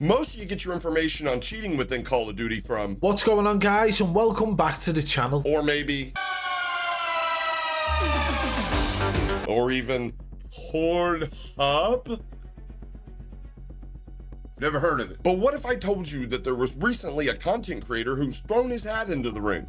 Most of you get your information on cheating within Call of Duty from, What's going on, guys, and welcome back to the channel. or maybe, or even Pornhub? Never heard of it. But what if I told you that there was recently a content creator who's thrown his hat into the ring?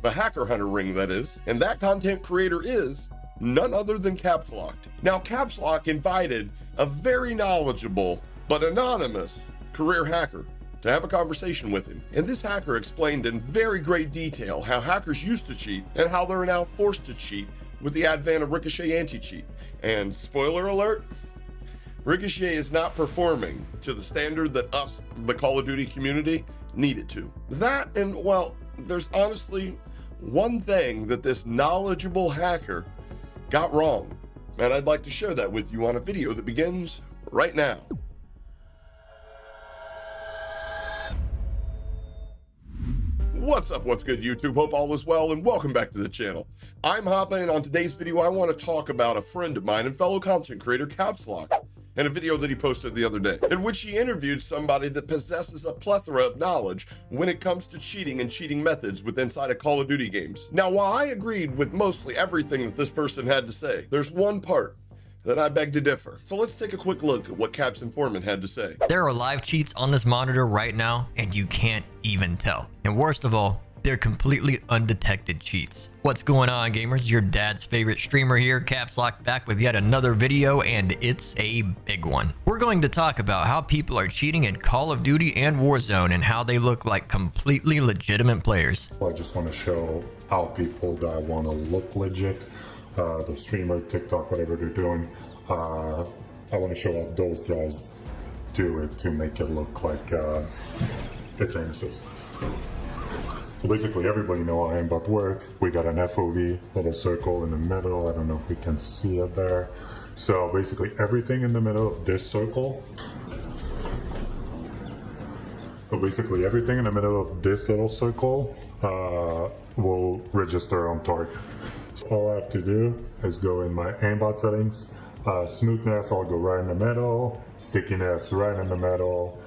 The hacker hunter ring, that is. And that content creator is none other than Caps Locked. Now, Caps Lock invited a very knowledgeable but anonymous career hacker to have a conversation with him. And this hacker explained in very great detail how hackers used to cheat and how they're now forced to cheat with the advent of Ricochet anti-cheat. And spoiler alert, Ricochet is not performing to the standard that us, the Call of Duty community, needed to. That, and well, there's honestly one thing that this knowledgeable hacker got wrong, and I'd like to share that with you on a video that begins right now. What's up, what's good, YouTube? Hope all is well, and welcome back to the channel. I'm Hoppa, and on today's video, I want to talk about a friend of mine and fellow content creator, Caps Lock, in a video that he posted the other day, in which he interviewed somebody that possesses a plethora of knowledge when it comes to cheating and cheating methods with inside of Call of Duty games. Now, while I agreed with mostly everything that this person had to say, there's one part that I beg to differ. So let's take a quick look at what Cap's informant had to say. There are live cheats on this monitor right now, and you can't even tell. And worst of all, they're completely undetected cheats. What's going on, gamers? Your dad's favorite streamer here, Caps Lock, back with yet another video, and it's a big one. We're going to talk about how people are cheating in Call of Duty and Warzone and how they look like completely legitimate players. I just want to show how people that want to look legit, the streamer, TikTok, whatever they're doing, I want to show how those guys do it to make it look like it's aim assist. So basically, everybody know how aimbot work. We got an FOV, little circle in the middle. I don't know if we can see it there. So basically, everything in the middle of this circle. So basically, everything in the middle of this little circle will register on target. So all I have to do is go in my aimbot settings. Smoothness, I'll go right in the middle. Stickiness, right in the middle.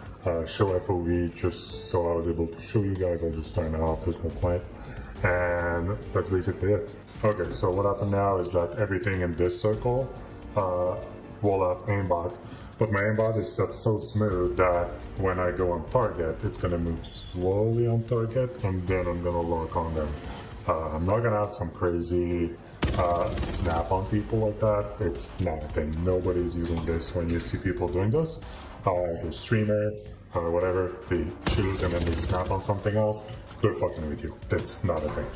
Show FOV, just so I was able to show you guys. I'll just turn it off, there's no point. And that's basically it. Okay, so what happened now is that everything in this circle will have aimbot, but my aimbot is set so smooth that when I go on target, it's gonna move slowly on target, and then I'm gonna lock on them. I'm not gonna have some crazy snap on people like that. It's not a thing. Nobody's using this. When you see people doing this, the streamer or whatever, they shoot and then they snap on something else, they're fucking with you. It's not a thing.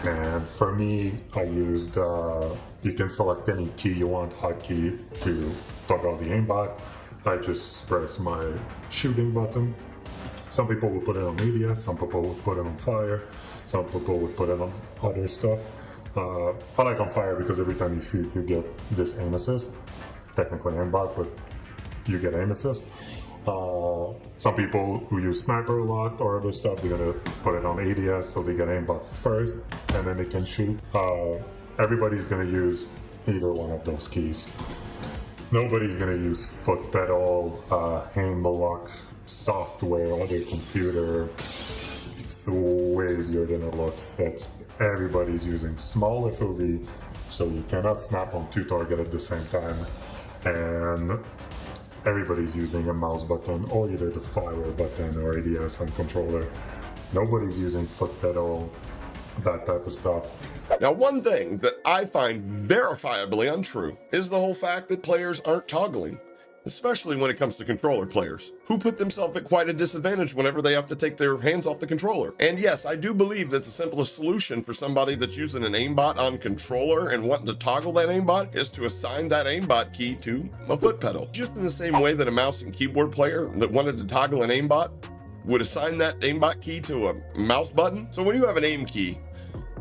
And for me, I used, you can select any key you want, hotkey, to toggle the aimbot. I just press my shooting button. Some people will put it on media, some people will put it on fire, some people would put it on other stuff. I like on fire because every time you shoot, you get this aim assist. Technically aimbot, but you get aim assist. Some people who use sniper a lot or other stuff, they're gonna put it on ADS so they get aimbot first and then they can shoot. Everybody's gonna use either one of those keys. Nobody's gonna use foot pedal, aim lock software on their computer. It's way easier than it looks. Everybody's using small FOV, so you cannot snap on two targets at the same time. And everybody's using a mouse button or either the fire button or ADS and controller. Nobody's using foot pedal, that type of stuff. Now, one thing that I find verifiably untrue is the whole fact that players aren't toggling, especially when it comes to controller players, who put themselves at quite a disadvantage whenever they have to take their hands off the controller. And yes, I do believe that the simplest solution for somebody that's using an aimbot on controller and wanting to toggle that aimbot is to assign that aimbot key to a foot pedal. Just in the same way that a mouse and keyboard player that wanted to toggle an aimbot would assign that aimbot key to a mouse button. So when you have an aim key,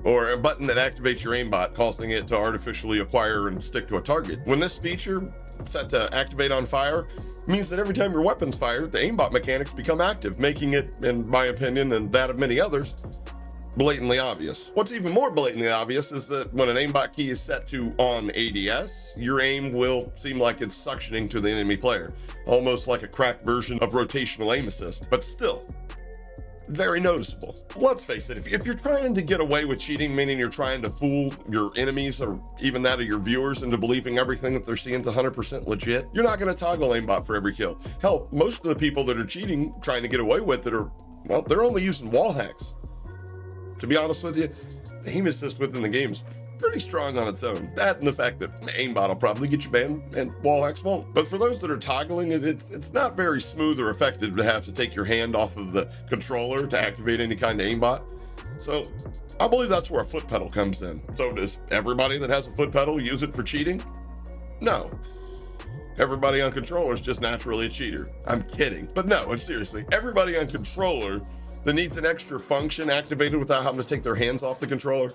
or a button that activates your aimbot, causing it to artificially acquire and stick to a target, when this feature set to activate on fire means that every time your weapon's fired, the aimbot mechanics become active, making it, in my opinion and that of many others, blatantly obvious. What's even more blatantly obvious is that when an aimbot key is set to on ADS, your aim will seem like it's suctioning to the enemy player. almost like a cracked version of rotational aim assist, but still very noticeable. Let's face it, if you're trying to get away with cheating, meaning you're trying to fool your enemies or even that of your viewers into believing everything that they're seeing is 100% legit, you're not going to toggle aimbot for every kill. Hell, most of the people that are cheating, trying to get away with it are, well, they're only using wall hacks. To be honest with you, the aim assist within the game's pretty strong on its own. That and the fact that aimbot will probably get you banned and wall hacks won't. But for those that are toggling, it's not very smooth or effective to have to take your hand off of the controller to activate any kind of aimbot. So I believe that's where a foot pedal comes in. So does everybody that has a foot pedal use it for cheating? No. Everybody on controller is just naturally a cheater. I'm kidding. But no, seriously, everybody on controller that needs an extra function activated without having to take their hands off the controller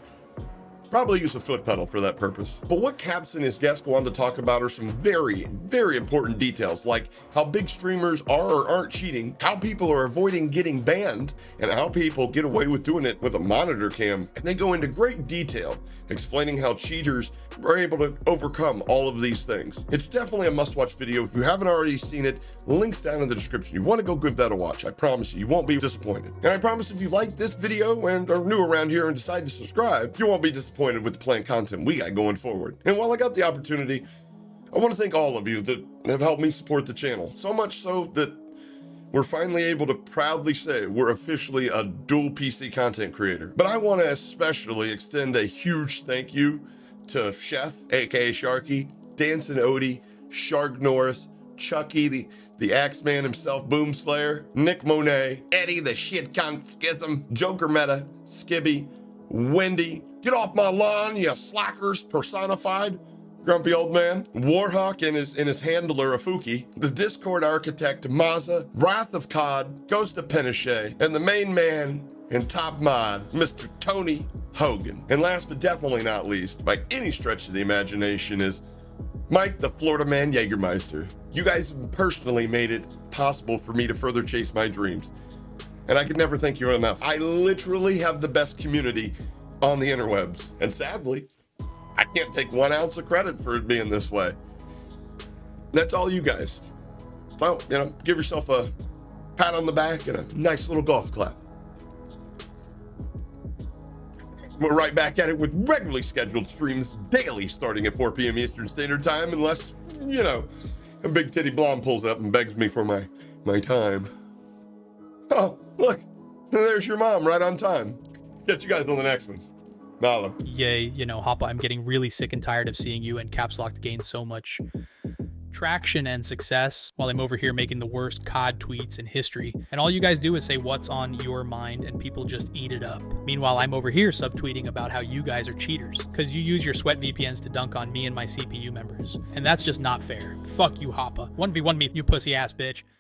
probably use a foot pedal for that purpose. But what Caps and his guests go on to talk about are some very, very important details, like how big streamers are or aren't cheating, how people are avoiding getting banned, and how people get away with doing it with a monitor cam. And they go into great detail explaining how cheaters are able to overcome all of these things. It's definitely a must-watch video. If you haven't already seen it, links down in the description. You want to go give that a watch. I promise you won't be disappointed. And I promise if you like this video and are new around here and decide to subscribe, you won't be disappointed with the planned content we got going forward. And while I got the opportunity, I want to thank all of you that have helped me support the channel. So much so that we're finally able to proudly say we're officially a dual PC content creator. But I want to especially extend a huge thank you to Chef, aka Sharky, Dancing Odie, Shark Norris, Chucky, the Axeman himself, Boom Slayer, Nick Monet, Eddie the shit cunt schism, Joker Meta, Skibby, Wendy, get off my lawn, you slackers personified, Grumpy Old Man, Warhawk and his handler Afuki, the Discord Architect Maza, Wrath of Cod, Ghost of Pinochet, and the main man and top mod, Mr. Tony Hogan. And last but definitely not least, by any stretch of the imagination, is Mike the Florida Man Jägermeister. You guys personally made it possible for me to further chase my dreams. And I could never thank you enough. I literally have the best community on the interwebs. And sadly, I can't take 1 ounce of credit for it being this way. That's all you guys. So, give yourself a pat on the back and a nice little golf clap. We're right back at it with regularly scheduled streams daily starting at 4 p.m. Eastern Standard Time, unless, a big titty blonde pulls up and begs me for my time. Oh, look, there's your mom right on time. Catch you guys on the next one. Mahalo. Yay, Hoppa, I'm getting really sick and tired of seeing you and Caps Lock gain so much traction and success while I'm over here making the worst COD tweets in history. And all you guys do is say what's on your mind and people just eat it up. Meanwhile, I'm over here subtweeting about how you guys are cheaters because you use your sweat VPNs to dunk on me and my CPU members. And that's just not fair. Fuck you, Hoppa. 1v1 me, you pussy ass bitch.